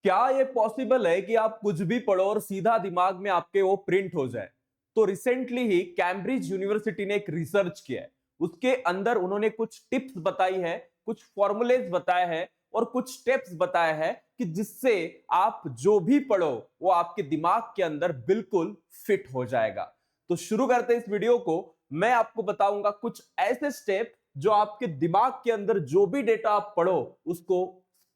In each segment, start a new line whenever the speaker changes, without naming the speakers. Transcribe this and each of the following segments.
क्या ये पॉसिबल है कि आप कुछ भी पढ़ो और सीधा दिमाग में आपके वो प्रिंट हो जाए? तो रिसेंटली ही कैम्ब्रिज यूनिवर्सिटी ने एक रिसर्च किया है। उसके अंदर उन्होंने कुछ टिप्स बताई है, कुछ फॉर्मूलेज बताए हैं और कुछ स्टेप्स बताए हैं कि जिससे आप जो भी पढ़ो वो आपके दिमाग के अंदर बिल्कुल फिट हो जाएगा। तो शुरू करते हैं इस वीडियो को। मैं आपको बताऊंगा कुछ ऐसे स्टेप जो आपके दिमाग के अंदर जो भी डेटा आप पढ़ो उसको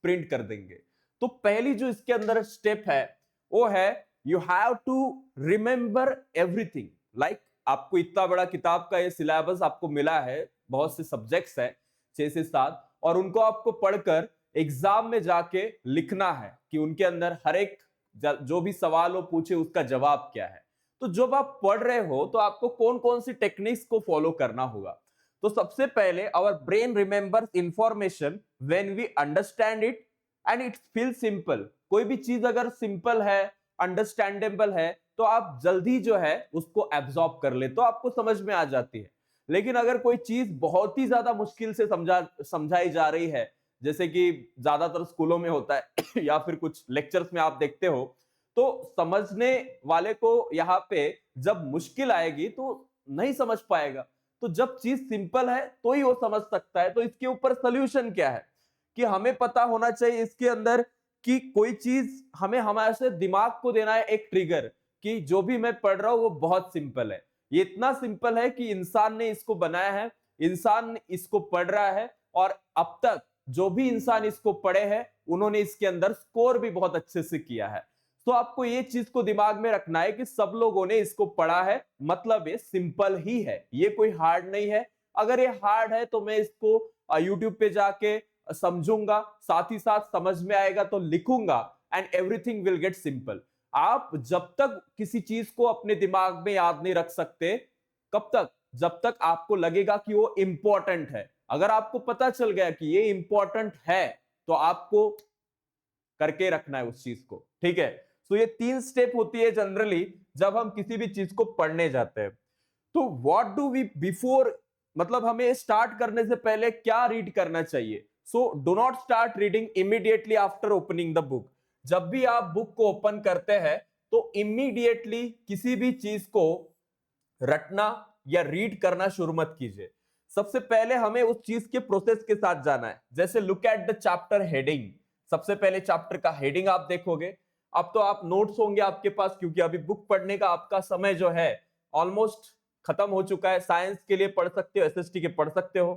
प्रिंट कर देंगे। तो पहली जो इसके अंदर स्टेप है वो है you have to remember everything. Like आपको इतना बड़ा किताब का ये सिलेबस आपको मिला है, बहुत से सब्जेक्ट्स है, 6 से 7, और उनको आपको पढ़कर एग्जाम में जाके लिखना है कि उनके अंदर हर एक जो भी सवाल वो पूछे उसका जवाब क्या है। तो जब आप पढ़ रहे हो तो आपको कौन कौन सी टेक्निक्स को फॉलो करना होगा। तो सबसे पहले our brain remembers information when we understand it and it feel simple. कोई भी चीज अगर सिंपल है, अंडरस्टैंडेबल है, तो आप जल्दी जो है उसको एब्जॉर्ब कर ले, तो आपको समझ में आ जाती है। लेकिन अगर कोई चीज बहुत ही ज्यादा मुश्किल से समझाई जा रही है, जैसे कि ज्यादातर स्कूलों में होता है या फिर कुछ लेक्चर्स में आप देखते हो, तो समझने वाले को यहाँ पे जब मुश्किल आएगी तो नहीं समझ पाएगा। तो जब चीज सिंपल है तो ही वो समझ सकता है। तो इसके ऊपर सोल्यूशन क्या है कि हमें पता होना चाहिए इसके अंदर कि कोई चीज हमें हमारे से दिमाग को देना है एक ट्रिगर कि जो भी मैं पढ़ रहा हूं वो बहुत सिंपल है। ये इतना सिंपल है कि इंसान ने इसको बनाया है, इंसान इसको पढ़ रहा है, और अब तक जो भी इंसान इसको पढ़े हैं उन्होंने इसके अंदर स्कोर भी बहुत अच्छे से किया है। तो आपको ये चीज को दिमाग में रखना है कि सब लोगों ने इसको पढ़ा है, मतलब ये सिंपल ही है, ये कोई हार्ड नहीं है। अगर ये हार्ड है तो मैं इसको यूट्यूब पे जाके समझूंगा, साथ ही साथ समझ में आएगा तो लिखूंगा, and everything will get simple. आप जब तक किसी चीज को अपने दिमाग में याद नहीं रख सकते, कब तक? जब तक आपको लगेगा कि वो इंपॉर्टेंट है। अगर आपको पता चल गया कि ये इंपॉर्टेंट है तो आपको करके रखना है उस चीज को, ठीक है। तो ये 3 स्टेप होती है जनरली जब हम किसी भी चीज को पढ़ने जाते हैं। तो व्हाट डू वी बिफोर, मतलब हमें स्टार्ट करने से पहले क्या रीड करना चाहिए। सो do not start reading immediately after opening the book. जब भी आप बुक को ओपन करते हैं तो इमीडिएटली किसी भी चीज को रटना या रीड करना शुरू मत कीजिए। सबसे पहले हमें उस चीज के प्रोसेस के साथ जाना है। जैसे look at the chapter heading. सबसे पहले चैप्टर का हेडिंग आप देखोगे। अब तो आप नोट्स होंगे आपके पास, क्योंकि अभी बुक पढ़ने का आपका समय जो है ऑलमोस्ट खत्म हो चुका है। साइंस के लिए पढ़ सकते हो, एसएसटी के पढ़ सकते हो।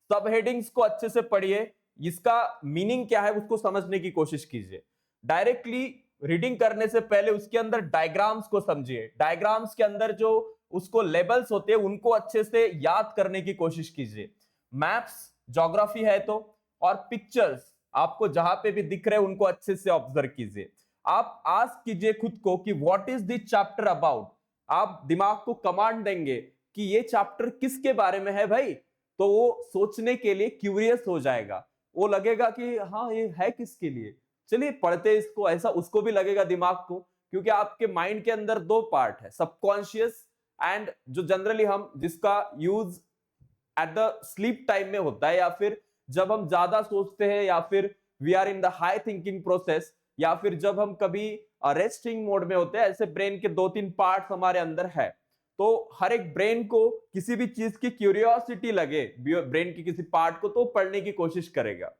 सब हेडिंग्स को अच्छे से पढ़िए, इसका मीनिंग क्या है उसको समझने की कोशिश कीजिए। डायरेक्टली रीडिंग करने से पहले उसके अंदर डायग्राम्स को समझिए। डायग्राम्स के अंदर जो उसको लेबल्स होते हैं उनको अच्छे से याद करने की कोशिश कीजिए। मैप्स, ज्योग्राफी है तो, और पिक्चर्स आपको जहां पे भी दिख रहे हैं उनको अच्छे से ऑब्जर्व कीजिए। आप आस्क कीजिए खुद को कि what is this chapter about. आप दिमाग को कमांड देंगे कि ये चैप्टर किसके बारे में है भाई, तो वो सोचने के लिए क्यूरियस हो जाएगा। वो लगेगा कि हाँ ये है किसके लिए, चलिए पढ़ते इसको, ऐसा उसको भी लगेगा दिमाग को। क्योंकि आपके माइंड के अंदर 2 पार्ट है, सबकॉन्शियस एंड जो जनरली हम जिसका use at the sleep time में होता है, या फिर जब हम ज्यादा सोचते हैं, या फिर we are in the high thinking process, या फिर जब हम कभी रेस्टिंग मोड में होते हैं। ऐसे ब्रेन के 2-3 पार्ट हमारे अंदर है। तो हर एक ब्रेन को किसी भी चीज की क्यूरियोसिटी लगे ब्रेन की किसी पार्ट को, तो पढ़ने की कोशिश करेगा।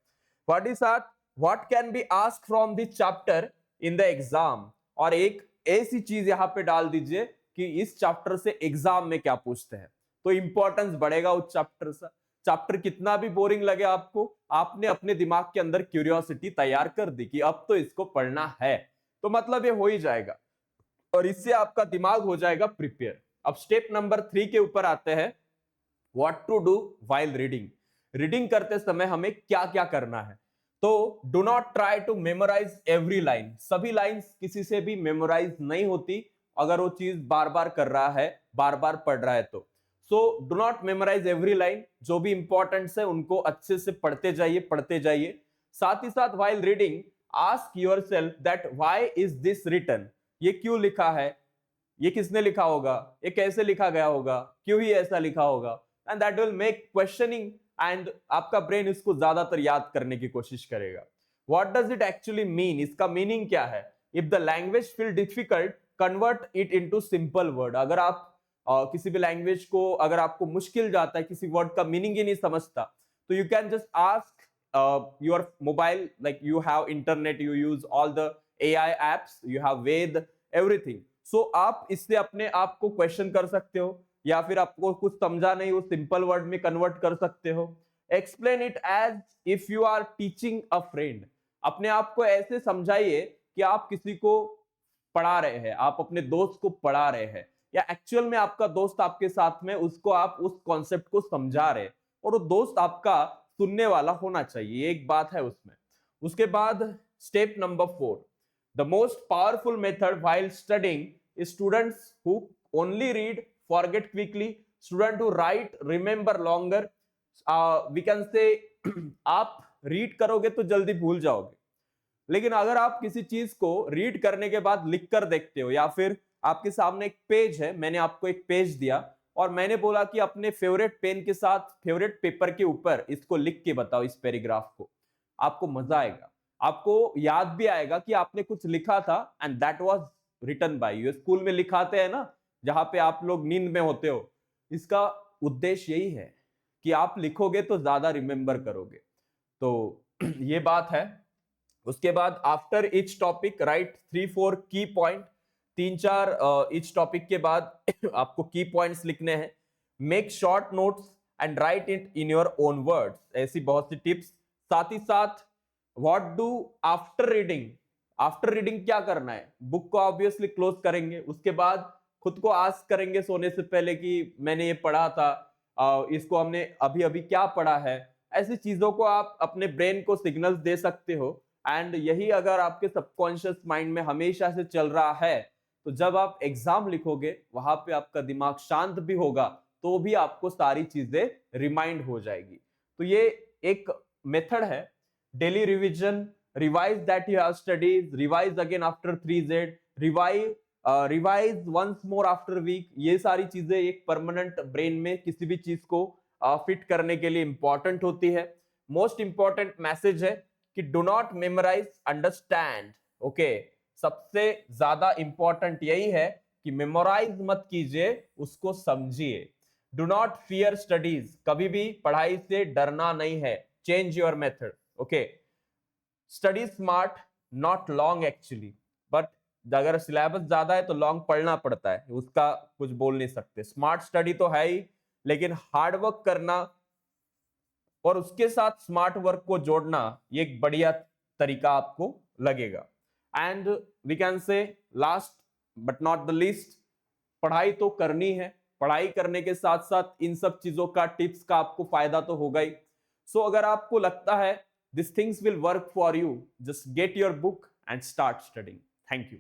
What is that, what can be asked from this chapter in the exam. और एक ऐसी चीज यहां पे डाल दीजिए कि इस चैप्टर से एग्जाम में क्या पूछते हैं, तो इंपॉर्टेंस बढ़ेगा उस चैप्टर से। चैप्टर कितना भी बोरिंग लगे आपको, आपने अपने दिमाग के अंदर क्यूरियोसिटी तैयार कर दी कि अब तो इसको पढ़ना है, तो मतलब ये हो ही जाएगा, और इससे आपका दिमाग हो जाएगा प्रिपेयर। अब स्टेप नंबर 3 के ऊपर आते हैं, what to do while reading. Reading करते समय हमें क्या क्या करना है। तो do not try to memorise every line. सभी लाइंस किसी से भी मेमोराइज नहीं होती अगर वो चीज बार बार कर रहा है, बार बार पढ़ रहा है तो। So do not memorise every line. जो भी इंपॉर्टेंट है उनको अच्छे से पढ़ते जाइए, पढ़ते जाइए। साथ ही साथ while reading ask yourself that why is this written. ये क्यों लिखा है, ये किसने लिखा होगा, ये कैसे लिखा गया होगा, क्यों ही ऐसा लिखा होगा, and that will make questioning, and आपका ब्रेन इसको ज्यादातर याद करने की कोशिश करेगा। What does it actually mean, इसका मीनिंग क्या है? If the language feel difficult, convert it into simple word. अगर आप किसी भी लैंग्वेज को, अगर आपको मुश्किल जाता है, किसी वर्ड का मीनिंग ही नहीं समझता, तो you can just ask your mobile, like you have internet, you use all the AI apps, you have Veda, everything. So आप इससे अपने आप को क्वेश्चन कर सकते हो, या फिर आपको कुछ समझा नहीं, वो सिंपल वर्ड में कन्वर्ट कर सकते हो। Explain it as if you are teaching a friend. अपने आप को ऐसे समझाइए कि आप किसी को पढ़ा रहे हैं, आप अपने दोस्त को पढ़ा रहे हैं, या एक्चुअल में आपका दोस्त आपके साथ में, उसको आप उस कॉन्सेप्ट को समझा रहे हैं, और वो दोस्त आपका सुनने वाला होना चाहिए, एक बात है उसमें। उसके बाद step number 4, the most powerful method while studying is students who only read forget quickly, student who write remember longer. We can say आप रीड करोगे तो जल्दी भूल जाओगे, लेकिन अगर आप किसी चीज को रीड करने के बाद लिख कर देखते हो, या फिर आपके सामने एक पेज है, मैंने आपको एक पेज दिया और मैंने बोला कि अपने फेवरेट पेन के साथ फेवरेट पेपर के ऊपर इसको लिख के बताओ, इस पैराग्राफ को, आपको मजा आएगा, आपको याद भी आएगा कि आपने कुछ लिखा था, and that was written by you. School में लिखाते हैं ना, जहां पे आप लोग नींद में होते हो, इसका उद्देश्य यही है कि आप लिखोगे तो ज्यादा रिमेंबर करोगे। तो ये बात है। उसके बाद आफ्टर ईच टॉपिक राइट 3-4 की पॉइंट, 3-4 ईच टॉपिक के बाद आपको की पॉइंट्स लिखने हैं। Make short notes and right it in your own words, ऐसी बहुत सी टिप्स। साथ ही साथ what do after reading, after reading क्या करना है, बुक को ऑब्वियसली क्लोज करेंगे, उसके बाद खुद को आस्क करेंगे सोने से पहले कि मैंने ये पढ़ा था, इसको हमने अभी अभी क्या पढ़ा है। ऐसी चीजों को आप अपने ब्रेन को सिग्नल्स दे सकते हो, एंड यही अगर आपके सबकॉन्शियस माइंड में हमेशा से चल रहा है, तो जब आप एग्जाम लिखोगे वहां पे आपका दिमाग शांत भी होगा, तो भी आपको सारी चीजें रिमाइंड हो जाएगी। तो ये एक मेथड है, daily revision, revise that you have studied, revise again after 3Z, revise once more after week. ये सारी चीजें एक परमानेंट ब्रेन में किसी भी चीज को फिट करने के लिए इंपॉर्टेंट होती है। मोस्ट इंपॉर्टेंट मैसेज है कि do not memorise, understand. Okay, सबसे ज्यादा इंपॉर्टेंट यही है कि मेमोराइज मत कीजिए, उसको समझिए। डू नॉट फियर स्टडीज, कभी भी पढ़ाई से डरना नहीं है, change your method. Okay, study smart not long actually, but अगर सिलेबस ज्यादा है तो लॉन्ग पढ़ना पड़ता है, उसका कुछ बोल नहीं सकते। स्मार्ट स्टडी तो है ही, लेकिन हार्ड वर्क करना और उसके साथ स्मार्ट वर्क को जोड़ना, ये एक बढ़िया तरीका आपको लगेगा। And we can say last but not the least, पढ़ाई तो करनी है, पढ़ाई करने के साथ साथ इन सब चीजों का, टिप्स का आपको फायदा तो होगा ही। सो अगर आपको लगता है this things will work for you, just get your book and start studying. Thank you.